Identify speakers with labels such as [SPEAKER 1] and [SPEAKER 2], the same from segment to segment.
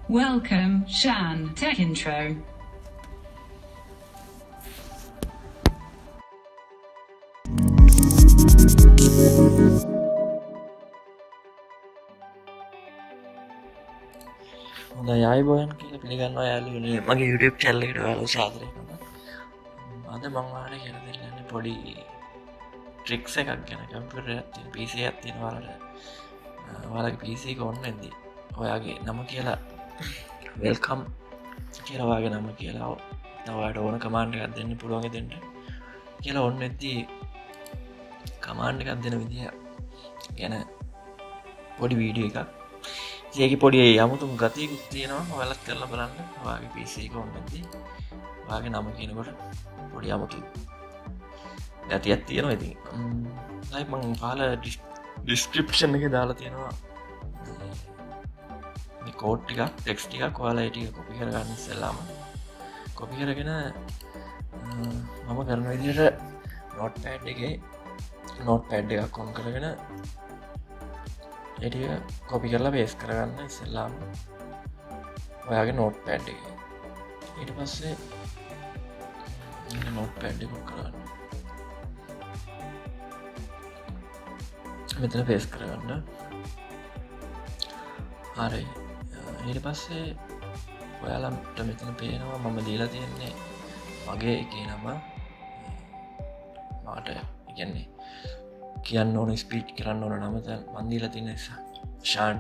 [SPEAKER 1] Welcome, Shan. Tech intro.
[SPEAKER 2] හොඳයි අයබෝයන් කියලා පිළිගන්නවා යාළුවනේ මගේ YouTube channel එකට ඔයාලව සාදරය කරනවා. අද මම ඔයාලට කියලා දෙන්න යන්නේ පොඩි tricks එකක් ගැන. කම්පියුටර් එකක් තියෙන PC එකක් තියෙන ඔයාලගේ PC එක on වෙද්දී ඔයාගේ නම කියලා welcome කියලා ඔයාගේ නම කියලා ඔයාලට ඕන command එකක් දෙන්න පුළුවන් දෙන්න කියලා on වෙද්දී command එකක් දෙන විදිය ගැන පොඩි වීඩියෝ එකක් ඒක පොඩි යමුතුම ගතියකුත් තියෙනවා ඔයාලත් කරලා බලන්න ඔයාගේ PC එක on වෙද්දී ඔයාගේ නම කියනකොට පොඩි යමුතු ගතියක් තියෙනවා ඉතින් ලයික් මම පහල description එකේ දාලා තියෙනවා මේ කෝඩ් ටිකක් ටෙක්ස්ට් ටිකක් ඔයාලා ඒ ටික copy කරගන්න ඉස්සෙල්ලාම copy කරගෙන මම කරන විදිහට notepad එකේ notepad එකක් on කරගෙන ඒටික කොපි කරලා පේස් කරගන්න ඉස්සෙල්ලාම ඔයාගේ නෝට්පැඩ් එක ඊට පස්සේ නෝට්පැඩ් එක කරගන්න මෙතන පේස් කරගන්න හරි ඊට පස්සේ ඔයාලට මෙතන පේනවා මම දීලා තියෙන්නේ මගේ එකේ නම මට ඉගන්නේ කියන්න ඕන ස්පීච් කරන්න ඕන නම මන් දීලා තියෙන Shan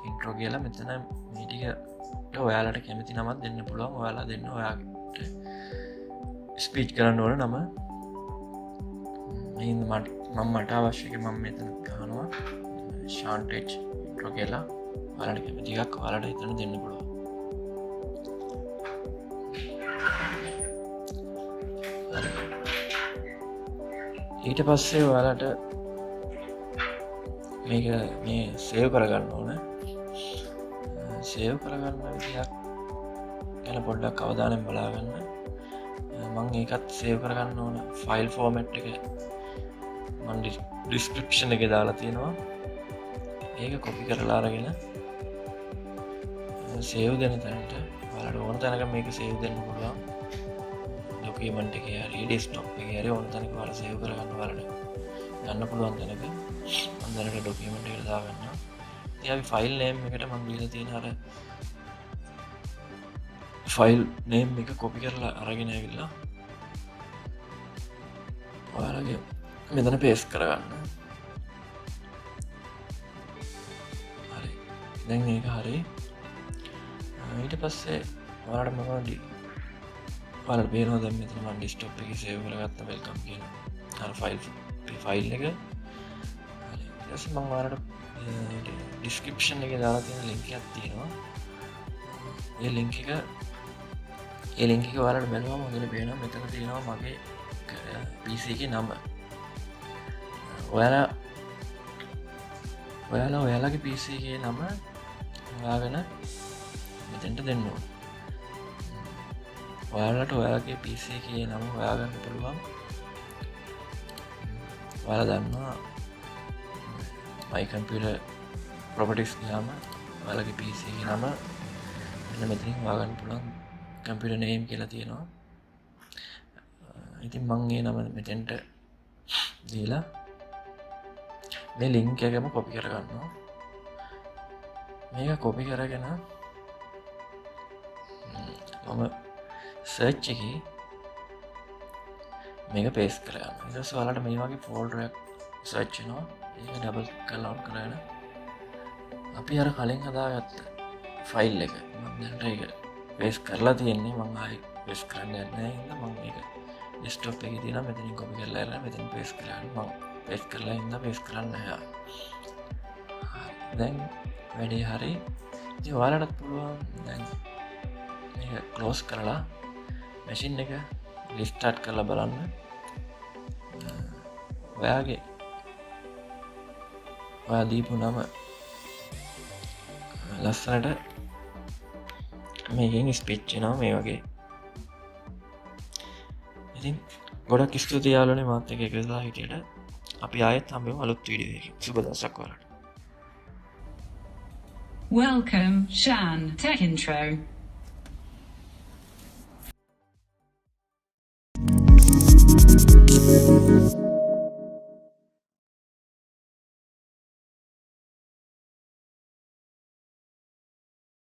[SPEAKER 2] intro කියලා මෙතන මේ ටික ඔයාලට කැමති නමක් දෙන්න පුළුවන් ඔයාලා දෙන්න ඔයාලට ස්පීච් කරන්න ඕන නම මට අවශ්‍ය එක මම මෙතන ගහනවා Shan intro කියලා ඔයාලට කැමති එකක් ඔයාලට එතන දෙන්න පුළුවන් ඊට පස්සේ ඔයාලට මේක මේ සේව් කරගන්න ඕන සේව් කරගන්න විදියක් ගැන පොඩ්ඩක් අවධානයෙන් බලාගන්න මම ඒකත් සේව් කරගන්න ඕන ෆයිල් ෆෝමැට් එක මම ඩිස්ක්‍රිප්ෂන් එකේ දාලා තියෙනවා ඒක කොපි කරලා අරගෙන සේව් දෙන තැනට ඔයාලට ඕන තැනක මේක සේව් දෙන්න පුළුවන් ඩොකියුමන්ට් එකේ හරි ඩෙස්ක්ටොප් එකේ හරි ඕන තැනක ඔයාලා සේව් කරගන්න ඔයාලට ගන්න පුළුවන් තැනක මම දැනට ඩොකියුමන්ට් එකට දාගන්නවා ඉතින් අපි ෆයිල් නේම් එකට මම දීලා තියෙන අර ෆයිල් නේම් එක කොපි කරලා අරගෙන ඇවිල්ලා ඔයාලගේ මෙතන පේස්ට් කරගන්න හරි දැන් මේක හරි ඊට පස්සේ ඔයාලට මොනවද ඔයාලට පේනවා දැන් මෙතන මම ඩෙස්ක්ටොප් එකේ සේව් කරගත්ත වෙල්කම් කියන අර ෆයිල් එක ඊට මම ඔයාලට ඩිස්ක්‍රිප්ෂන් එකේ දාලා තියෙන ලින්ක් එකක් තියෙනවා ඒ ලින්ක් එක ඔයාලට බලවම ඔයාලට පේනවා මෙතන තියෙනවා මගේ PC එකේ නම ඔයාලගේ PC එකේ නම හොයාගෙන මෙතෙන්ට දෙන්න ඕන ඔයාලට ඔයාලගේ PC එකේ නම හොයාගන්න පුළුවන් ඔයාලා දන්නවා my computer properties ගියාම ඔයාලගේ PC එකේ නම මෙන්න මෙතනින් හොයාගන්න පුළුවන් computer name කියලා තියෙනවා ඉතින් මම ඒ නම මෙතෙන්ට දීලා මේ link එකම copy කරගන්නවා මේක copy කරගෙන මම search එකේ මේක paste කරගන්න ඊට පස්සේ ඔයාලට මේ වගේ folder එකක් search වෙනවා ඒක double කරලා on කරගෙන අපි අර කලින් හදාගත්ත ෆයිල් එක මම දැන් ඒක paste කරලා තියෙන්නේ මම ආයෙ paste කරන්න යන්නේ නැහැ ඉතින් මම මේක desktop එකේ තියෙනවා මෙතනින් copy කරලා අරගෙන මෙතන paste කරන්න මම paste කරලා ඉඳලා paste කරන්න නැහැ දැන් වැඩේ හරි ඉතින් ඔයාලටත් පුළුවන් දැන් මේක close කරලා machine එක restart කරලා බලන්න ඔයා දීපු නම ලස්සනට මේකෙන් ස්පීච් වෙනවා මේ වගේ ඉතින් ගොඩක් ස්තුතියි යාළුවනේ මාත් එක්ක එකතු වෙලා හිටියට අපි ආයෙත් හම්බෙමු අලුත් වීඩියෝ එකකින් සුබ දවසක් ඔයාලට
[SPEAKER 1] Welcome, Shan. Tech intro.